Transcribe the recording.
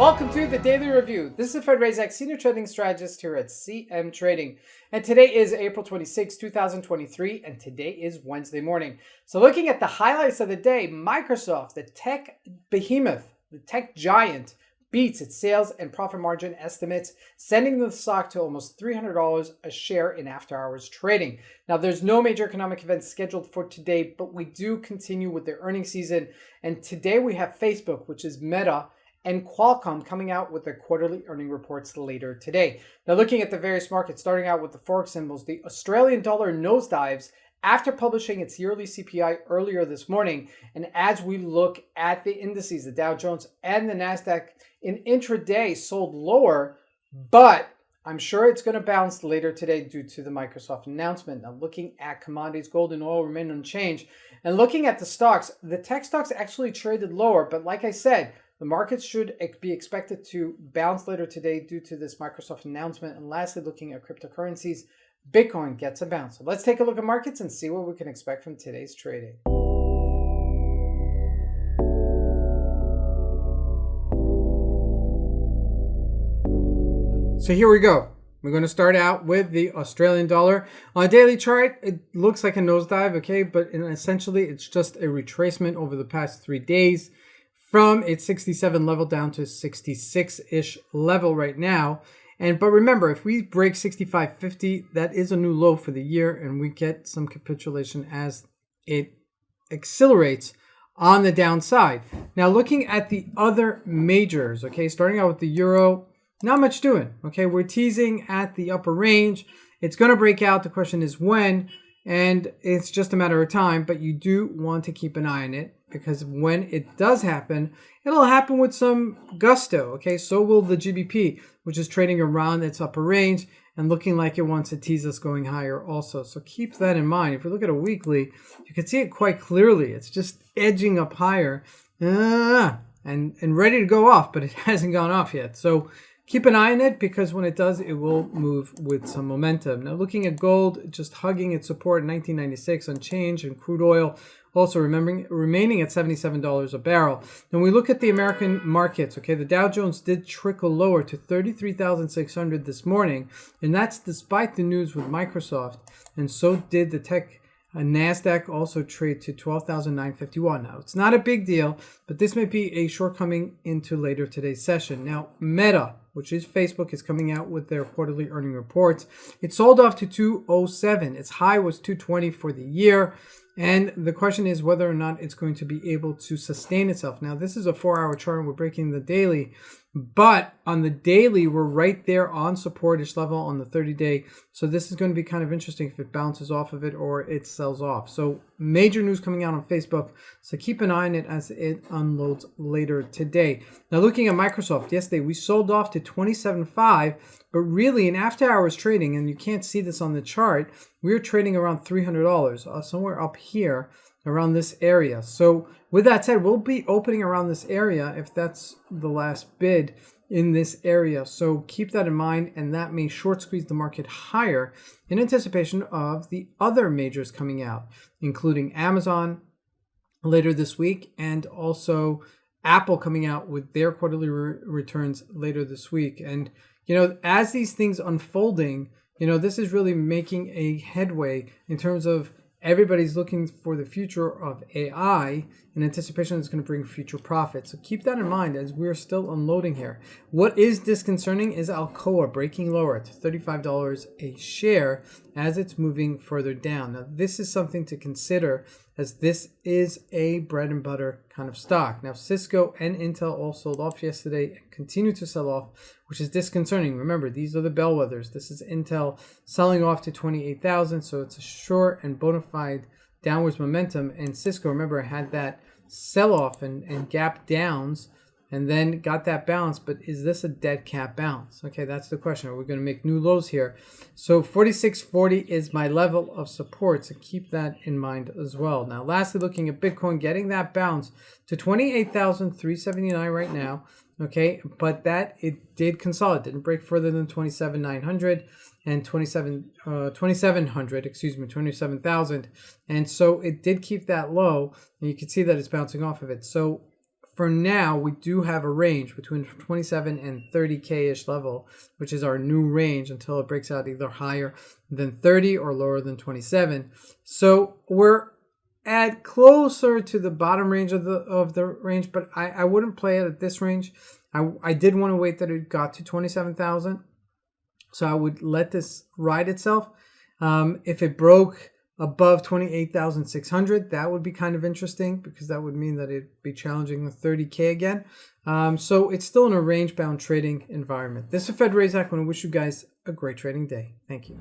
Welcome to the Daily Review. This is Fred Razak, Senior Trading Strategist here at CMTrading. And today is April 26, 2023, and today is Wednesday morning. So looking at the highlights of the day, Microsoft, the tech behemoth, the tech giant, beats its sales and profit margin estimates, sending the stock to almost $300 a share in after-hours trading. Now, there's no major economic events scheduled for today, but we do continue with the earnings season. And today we have Facebook, which is Meta, and Qualcomm coming out with their quarterly earning reports later today. Now, looking at the various markets, starting out with the Forex symbols, the Australian dollar nosedives after publishing its yearly CPI earlier this morning. And as we look at the indices, the Dow Jones and the NASDAQ in intraday sold lower, but I'm sure it's going to bounce later today due to the Microsoft announcement. Now, looking at commodities, gold and oil remain unchanged. And looking at the stocks, the tech stocks actually traded lower, but like I said, the markets should be expected to bounce later today due to this Microsoft announcement. And lastly, looking at cryptocurrencies, Bitcoin gets a bounce. So let's take a look at markets and see what we can expect from today's trading. So here we go. We're going to start out with the Australian dollar. On a daily chart, it looks like a nosedive, okay? But essentially, it's just a retracement over the past 3 days from its 67 level down to 66-ish level right now. But remember, if we break 65.50, that is a new low for the year, and we get some capitulation as it accelerates on the downside. Now, looking at the other majors, okay, starting out with the euro, not much doing, okay? We're teasing at the upper range. It's going to break out. The question is when, and it's just a matter of time, but you do want to keep an eye on it, because when it does happen, it'll happen with some gusto, okay? So will the GBP, which is trading around its upper range and looking like it wants to tease us going higher also. So keep that in mind. If you look at a weekly, you can see it quite clearly. It's just edging up higher and ready to go off, but it hasn't gone off yet. So keep an eye on it, because when it does, it will move with some momentum. Now, looking at gold, just hugging its support in 1996, unchanged, and crude oil also remaining at $77 a barrel. Then we look at the American markets, okay? The Dow Jones did trickle lower to 33,600 this morning, and that's despite the news with Microsoft, and so did the tech NASDAQ also trade to 12,951. Now, it's not a big deal, but this may be a shortcoming into later today's session. Now, Meta, which is Facebook, is coming out with their quarterly earning reports. It sold off to 207. Its high was 220 for the year. And the question is whether or not it's going to be able to sustain itself. Now, this is a 4-hour chart and we're breaking the daily, but on the daily, we're right there on supportish level on the 30-day. So this is going to be kind of interesting if it bounces off of it or it sells off. So major news coming out on Facebook. So keep an eye on it as it unloads later today. Now, looking at Microsoft, yesterday we sold off to 27.5, but really in after hours trading, and you can't see this on the chart, we're trading around $300, somewhere up here around this area. So with that said, we'll be opening around this area if that's the last bid in this area. So keep that in mind, and that may short squeeze the market higher in anticipation of the other majors coming out, including Amazon later this week, and also Apple coming out with their quarterly returns later this week. And as these things unfolding, this is really making a headway in terms of everybody's looking for the future of AI in anticipation it's going to bring future profits. So keep that in mind as we're still unloading here. What is disconcerting is Alcoa breaking lower to $35 a share as it's moving further down. Now, this is something to consider as this is a bread and butter kind of stock. Now, Cisco and Intel all sold off yesterday and continue to sell off, which is disconcerting. Remember, these are the bellwethers. This is Intel selling off to 28,000, so it's a sure and bona fide downwards momentum. And Cisco, remember, had that sell-off and gap downs and then got that bounce, but is this a dead cat bounce? Okay, that's the question. Are we going to make new lows here? So 46.40 is my level of support, so keep that in mind as well. Now, lastly, looking at Bitcoin, getting that bounce to 28,379 right now, okay, but that it did consolidate, didn't break further than 27,900 and 27,000, and so it did keep that low, and you can see that it's bouncing off of it. So for now, we do have a range between 27 and 30K-ish level, which is our new range until it breaks out either higher than 30 or lower than 27. So we're at closer to the bottom range of the range, but I wouldn't play it at this range. I did want to wait that it got to 27,000. So I would let this ride itself. If it broke above 28,600, that would be kind of interesting because that would mean that it'd be challenging the 30K again. So it's still in a range-bound trading environment. This is Fed Razak. I want to wish you guys a great trading day. Thank you.